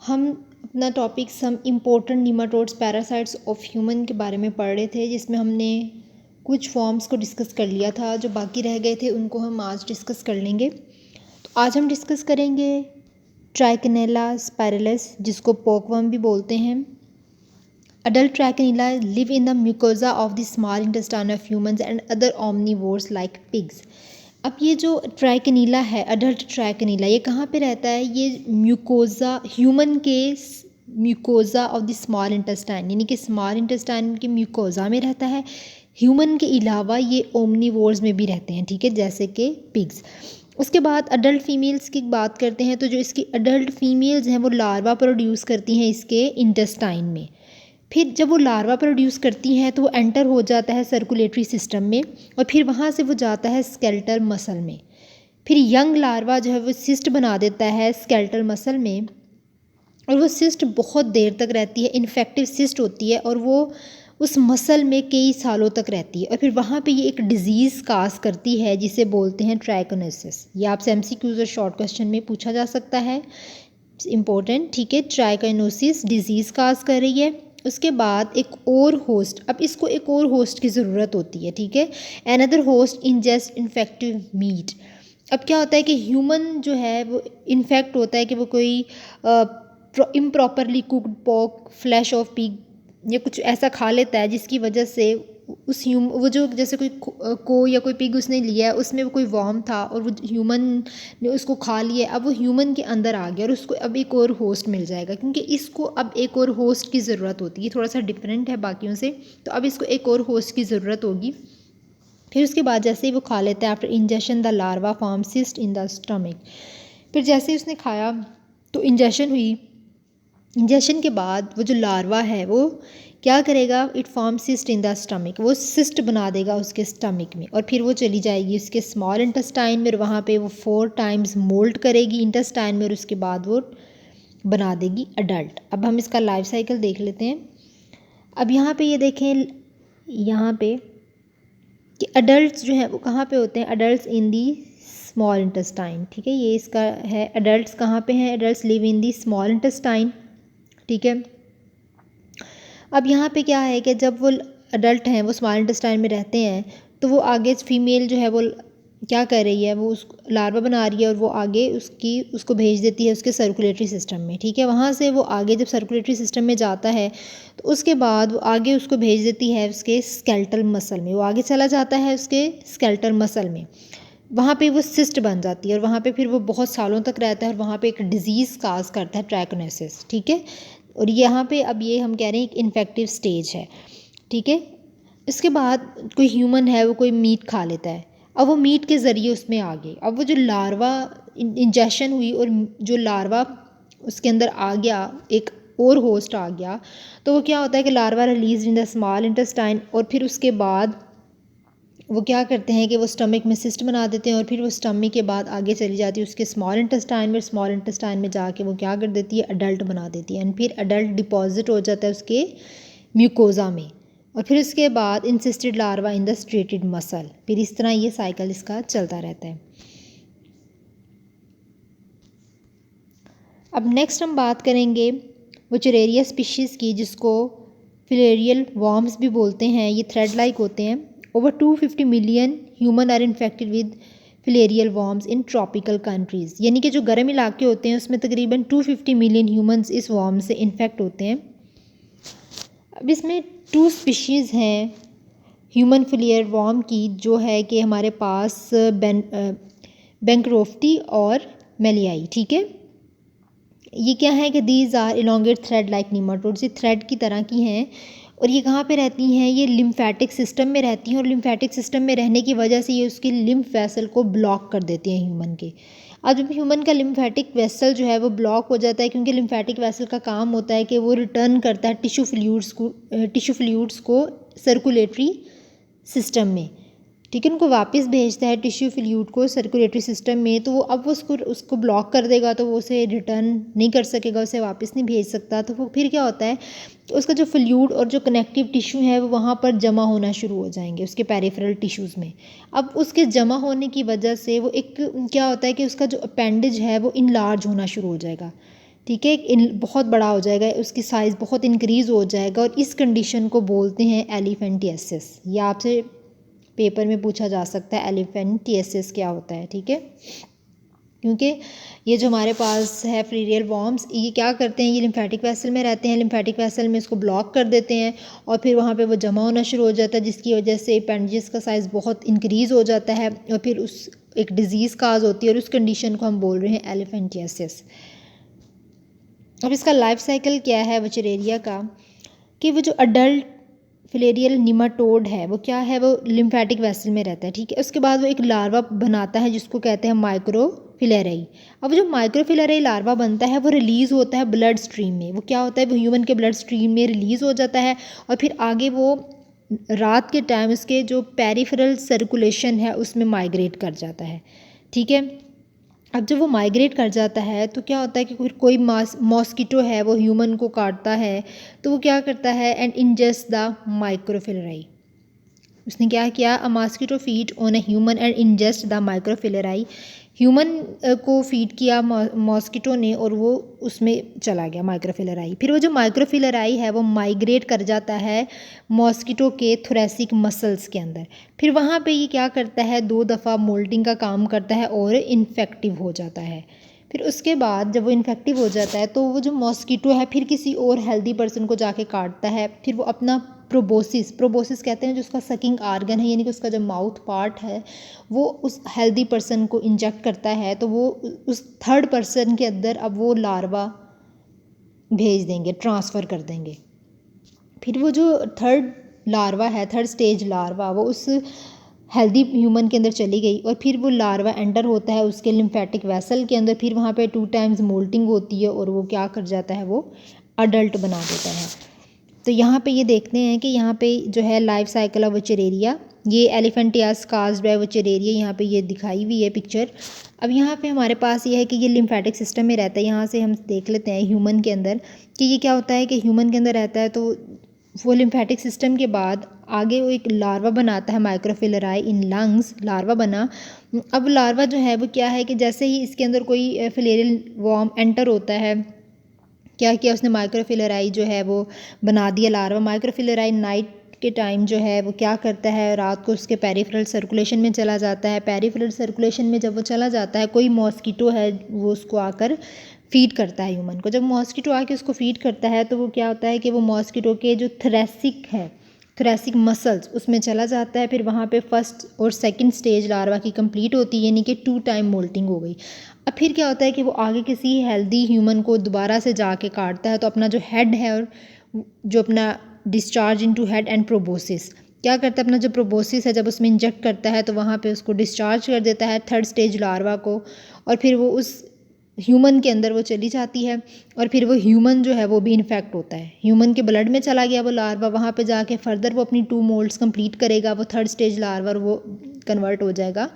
हम अपना topic some important nematodes parasites of human के बारे में पढ़ रहे थे, जिसमें हमने कुछ फॉर्म्स को डिस्कस कर लिया था। जो बाकी रह गए थे उनको हम आज डिस्कस कर लेंगे। तो आज हम डिस्कस करेंगे ट्राइकेनेला स्पाइरलिस, जिसको पॉकवर्म भी बोलते हैं। Adult Trichinella live in the mucosa of the small intestine of humans and other omnivores like pigs. अब ये जो ट्राइकेनीला है, अडल्ट ट्राइकेनीला, ये कहाँ पे रहता है? ये म्यूकोजा, ह्यूमन के mucosa of the small intestine, यानी कि स्मॉल इंटेस्टाइन के म्यूकोजा में रहता है। ह्यूमन के अलावा ये ओमनीवोर्स में भी रहते हैं, ठीक है, जैसे कि पिग्स। उसके बाद अडल्ट फीमेल्स की बात करते हैं, तो जो इसकी अडल्ट फीमेल्स हैं वो लार्वा प्रोड्यूस करती हैं इसके इंटेस्टाइन में। फिर जब वो लार्वा प्रोड्यूस करती हैं तो वो एंटर हो जाता है सर्कुलेटरी सिस्टम में, और फिर वहाँ से वो जाता है स्केलेटल मसल में। फिर यंग लार्वा जो है वो सिस्ट बना देता है स्केलेटल मसल में, और वो सिस्ट बहुत देर तक रहती है, इन्फेक्टिव सिस्ट होती है, और वो उस मसल में कई सालों तक रहती है। और फिर वहाँ पे ये एक डिजीज़ काज करती है जिसे बोलते हैं ट्राइकोनोसिस। ये आपसे एमसीक्यूज और शॉर्ट क्वेश्चन में पूछा जा सकता है, इम्पोर्टेंट, ठीक है। ट्राइकोनोसिस डिजीज़ काज कर रही है। उसके बाद एक और होस्ट, अब इसको एक और होस्ट की ज़रूरत होती है, ठीक है। Another host ingest infective meat. अब क्या होता है कि ह्यूमन जो है वो इन्फेक्ट होता है कि वो कोई improperly cooked pork, flash of pig या कुछ ऐसा खा लेता है, जिसकी वजह से उस वो जो जैसे कोई को या कोई पिग उसने लिया है, उसमें वो कोई वॉर्म था और वो ह्यूमन ने उसको खा लिया। अब वो ह्यूमन के अंदर आ गया और उसको अब एक और होस्ट मिल जाएगा, क्योंकि इसको अब एक और होस्ट की ज़रूरत होती है। थोड़ा सा डिफरेंट है बाकियों से, तो अब इसको एक और होस्ट की ज़रूरत होगी। फिर उसके बाद जैसे ही वो खा लेता है, after injection the larva form cyst in the stomach. फिर जैसे ही उसने खाया तो इंजेक्शन हुई। इंजेक्शन के बाद वो जो लार्वा है वो क्या करेगा? It form cyst in the stomach, वो सिस्ट बना देगा उसके स्टमक में, और फिर वो चली जाएगी उसके स्मॉल इंटेस्टाइन में, और वहाँ पे वो 4 टाइम्स मोल्ड करेगी इंटेस्टाइन में, और उसके बाद वो बना देगी अडल्ट। अब हम इसका लाइफ साइकिल देख लेते हैं। अब यहाँ पे ये देखें, यहाँ पे कि अडल्ट जो है वो कहाँ पे होते हैं? Adult in the small intestine, ठीक है। ये इसका है, अडल्ट कहाँ पे हैं? Adult live in the small intestine, ठीक है। अब यहाँ पे क्या है कि जब वो अडल्ट हैं, वो स्मॉल इंटेस्टाइन में रहते हैं, तो वो आगे फीमेल जो है वो क्या कर रही है? वो उस लार्वा बना रही है, और वो आगे उसको भेज देती है उसके सर्कुलेटरी सिस्टम में, ठीक है। वहाँ से वो आगे जब सर्कुलेटरी सिस्टम में जाता है तो उसके बाद वो आगे उसको भेज देती है उसके स्केलेटल मसल में। वो आगे चला जाता है उसके स्केलेटल मसल में, वहाँ पे वो सिस्ट बन जाती है, और वहाँ पे फिर वो बहुत सालों तक रहता है, और वहाँ पे एक डिजीज़ काज करता है, ट्राइकोनोसिस, ठीक है। और यहाँ पे अब ये हम कह रहे हैं एक इन्फेक्टिव स्टेज है, ठीक है। इसके बाद कोई ह्यूमन है, वो कोई मीट खा लेता है। अब वो मीट के ज़रिए उसमें आ गए, अब वो जो लार्वा इंजेक्शन हुई और जो लार्वा उसके अंदर आ गया, एक और होस्ट आ गया, तो वो क्या होता है कि larva release in the small intestine, और फिर उसके बाद वो क्या करते हैं कि वो स्टमक में सिस्ट बना देते हैं, और फिर वो स्टमक के बाद आगे चली जाती है उसके स्मॉल इंटेस्टाइन में। स्मॉल इंटेस्टाइन में जाके वो क्या कर देती है? अडल्ट बना देती है, एंड फिर अडल्ट डिपॉजिट हो जाता है उसके म्यूकोजा में, और फिर उसके बाद insisted larva in the striated muscle. फिर इस तरह ये साइकिल इसका चलता रहता है। अब नेक्स्ट हम बात करेंगे वुचरेरिया स्पीशीज़ की, जिसको फिलेरियल वॉर्म्स भी बोलते हैं। ये थ्रेड लाइक होते हैं। Over 250 million human are infected with filarial worms in tropical countries, यानी कि जो गर्म इलाके होते हैं उसमें तकरीबन 250 मिलियन ह्यूमन्स इस वॉर्म से इन्फेक्ट होते हैं। अब इसमें 2 स्पीशीज़ हैं ह्यूमन फिलियर वॉर्म की, जो है कि हमारे पास बैंक्रोफ्टी और मेलियाई, ठीक है। ये क्या है कि these are elongate thread like nematodes, ये थ्रेड की तरह की हैं, और ये कहाँ पे रहती हैं? ये लिम्फेटिक सिस्टम में रहती हैं, और लिम्फेटिक सिस्टम में रहने की वजह से ये उसकी लिम्फ वेसल को ब्लॉक कर देती हैं ह्यूमन के। अब जब ह्यूमन का लिम्फेटिक वेसल जो है वो ब्लॉक हो जाता है, क्योंकि लिम्फेटिक वेसल का काम होता है कि वो रिटर्न करता है टिश्यू फ्लूइड्स को सर्कुलेटरी सिस्टम में, ठीक है, उनको वापस भेजता है टिश्यू फ्लूइड को सर्कुलेटरी सिस्टम में। तो वो अब वो उसको ब्लॉक कर देगा, तो वो उसे रिटर्न नहीं कर सकेगा, उसे वापस नहीं भेज सकता। तो वो फिर क्या होता है कि उसका जो फ्लूइड और जो कनेक्टिव टिश्यू है वो वहाँ पर जमा होना शुरू हो जाएंगे उसके पेरिफेरल टिश्यूज़ में। अब उसके जमा होने की वजह से वो एक क्या होता है कि उसका जो अपेंडेज है वो इनलार्ज होना शुरू हो जाएगा, ठीक है, बहुत बड़ा हो जाएगा, उसकी साइज़ बहुत इंक्रीज़ हो जाएगा और इस कंडीशन को बोलते हैं एलिफेंटियासिस। या आपसे पेपर में पूछा जा सकता है एलिफेंटियासिस क्या होता है। ठीक है, क्योंकि ये जो हमारे पास है फ्रीरियल वॉर्म्स, ये क्या करते हैं, ये लिम्फेटिक वेसल में रहते हैं, लिम्फेटिक वेसल में इसको ब्लॉक कर देते हैं और फिर वहाँ पे वो जमा होना शुरू हो जाता है, जिसकी वजह से अपेंडिजेस का साइज़ बहुत इंक्रीज़ हो जाता है और फिर उस एक डिज़ीज़ काज होती है और उस कंडीशन को हम बोल रहे हैं एलिफेंटियासिस। अब इसका लाइफ साइकिल क्या है वुचरेरिया का, कि वो जो अडल्ट फिलेरियल निमाटोड है वो क्या है, वो लिम्फेटिक वेसल में रहता है। ठीक है, उसके बाद वो एक लार्वा बनाता है जिसको कहते हैं माइक्रोफिलेराई। अब जो माइक्रोफिलेराई लार्वा बनता है वो रिलीज़ होता है ब्लड स्ट्रीम में। वो क्या होता है, वो ह्यूमन के ब्लड स्ट्रीम में रिलीज़ हो जाता है और फिर आगे वो रात के टाइम उसके जो पेरिफेरल सर्कुलेशन है उसमें माइग्रेट कर जाता है। ठीक है, अब जब वो माइग्रेट कर जाता है तो क्या होता है कि कोई मॉस्किटो है वो ह्यूमन को काटता है, तो वो क्या करता है एंड इंजेस्ट द माइक्रोफिलेराई। उसने क्या किया, a mosquito feed on a human and ingest the microfilariae. Human को फीड किया मॉस्किटो ने और वो उसमें चला गया माइक्रोफिलेराई। फिर वो जो माइक्रोफिलेराई है वो माइग्रेट कर जाता है मॉस्किटो के थोरेसिक मसल्स के अंदर। फिर वहाँ पे ये क्या करता है, 2 दफ़ा मोल्टिंग का काम करता है और इन्फेक्टिव हो जाता है। फिर उसके बाद जब वो इन्फेक्टिव हो जाता है तो वो जो मॉस्किटो है फिर किसी और हेल्दी पर्सन को जाके काटता है। फिर वो अपना प्रोबोसिस कहते हैं जो उसका सकिंग आर्गन है, यानी कि उसका जो माउथ पार्ट है वो उस हेल्दी पर्सन को इंजेक्ट करता है, तो वो उस थर्ड पर्सन के अंदर अब वो लार्वा भेज देंगे, ट्रांसफ़र कर देंगे। फिर वो जो थर्ड लार्वा है, थर्ड स्टेज लार्वा, वो उस हेल्दी ह्यूमन के अंदर चली गई और फिर वो लार्वा एंटर होता है उसके लिम्फेटिक वेसल के अंदर। फिर वहाँ पे 2 टाइम्स मोल्टिंग होती है और वो क्या कर जाता है, वो अडल्ट बना देता है। तो यहाँ पे ये देखते हैं कि यहाँ पे जो है लाइफ साइकिल ऑफ वुचरेरिया, ये एलिफेंटियास काज्ड बाय वुचरेरिया यहाँ पे ये दिखाई हुई है पिक्चर। अब यहाँ पे हमारे पास ये है कि ये लिम्फेटिक सिस्टम में रहता है। यहाँ से हम देख लेते हैं ह्यूमन के अंदर कि ये क्या होता है कि ह्यूमन के अंदर रहता है, तो वो लिम्फेटिक सिस्टम के बाद आगे वो एक लार्वा बनाता है माइक्रोफिलेराई इन लंग्स, लार्वा बना। अब लार्वा जो है वो क्या है कि जैसे ही इसके अंदर कोई फिलेरियल वॉर्म एंटर होता है, क्या किया उसने, माइक्रोफिलेराई जो है वो बना दिया लार्वा। माइक्रोफिलेराई नाइट के टाइम जो है वो क्या करता है, रात को उसके पेरिफेरल सर्कुलेशन में चला जाता है। पेरिफेरल सर्कुलेशन में जब वो चला जाता है, कोई मॉस्किटो है वो उसको आकर फीड करता है ह्यूमन को। जब मॉस्किटो आके उसको फीड करता है तो वो क्या होता है कि वो मॉस्किटो के जो थोरेसिक मसल्स उसमें चला जाता है। फिर वहाँ पे फर्स्ट और सेकंड स्टेज लार्वा की कंप्लीट होती है, यानी कि 2 टाइम मोल्टिंग हो गई। अब फिर क्या होता है कि वो आगे किसी हेल्दी ह्यूमन को दोबारा से जाके काटता है, तो अपना जो हेड है और जो अपना discharge into head and proboscis क्या करता है, अपना जो प्रोबोसिस है जब उसमें इंजेक्ट करता है तो वहाँ पे उसको डिस्चार्ज कर देता है थर्ड स्टेज लार्वा को, और फिर वो उस ह्यूमन के अंदर वो चली जाती है और फिर वो ह्यूमन जो है वो भी इन्फेक्ट होता है। ह्यूमन के ब्लड में चला गया वो लार्वा, वहाँ पे जाके फर्दर वो अपनी 2 मोल्ड्स कंप्लीट करेगा, वो थर्ड स्टेज लार्वा, और वो कन्वर्ट हो जाएगा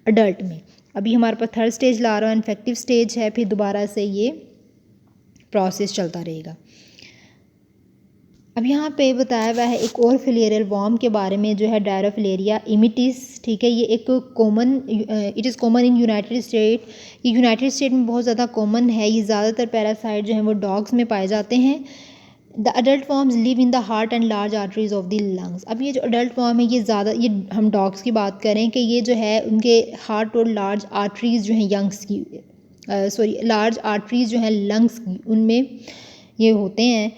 अडल्ट में। अभी हमारे पास third stage larva infective stage है, फिर दोबारा से ये प्रोसेस चलता रहेगा। अब यहाँ पे बताया हुआ है एक और फिलेरियल वॉर्म के बारे में जो है डायरोफिलेरिया इमिटिस। ठीक है, ये एक common, it is common in United state. ये यूनाइटेड स्टेट में बहुत ज़्यादा कॉमन है। ये ज़्यादातर पैरासाइट जो हैं वो डॉग्स में पाए जाते हैं। The adult forms live in the heart and large arteries of the lungs. अब ये जो अडल्ट फॉर्म है ये हम डॉग्स की बात करें कि ये जो है उनके हार्ट और लार्ज आर्टरीज जो हैं लार्ज आर्टरीज जो हैं लंग्स की, उनमें ये होते हैं।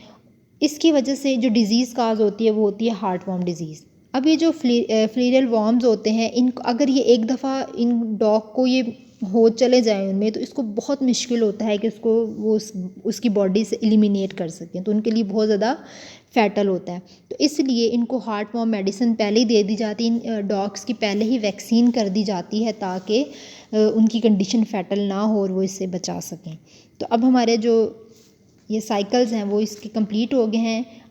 इसकी वजह से जो डिज़ीज़ काज होती है वो होती है हार्ट वॉर्म डिज़ीज़। अब ये जो फ्लीरियल वॉर्म्स होते हैं, इन अगर ये एक दफ़ा इन डॉग को ये हो चले जाएं उनमें, तो इसको बहुत मुश्किल होता है कि उसको वो उसकी बॉडी से एलिमिनेट कर सकें, तो उनके लिए बहुत ज़्यादा फैटल होता है। तो इसलिए इनको हार्ट वॉर्म मेडिसिन पहले ही दे दी जाती है, इन डॉग्स की पहले ही वैक्सीन कर दी जाती है ताकि उनकी कंडीशन फैटल ना हो और वो इससे बचा सकें। तो अब हमारे जो ये साइकिल्स हैं वो इसके कंप्लीट हो गए हैं।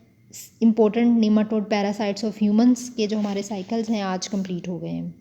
Important nematode parasites of humans के जो हमारे साइकिल्स हैं आज कंप्लीट हो गए हैं।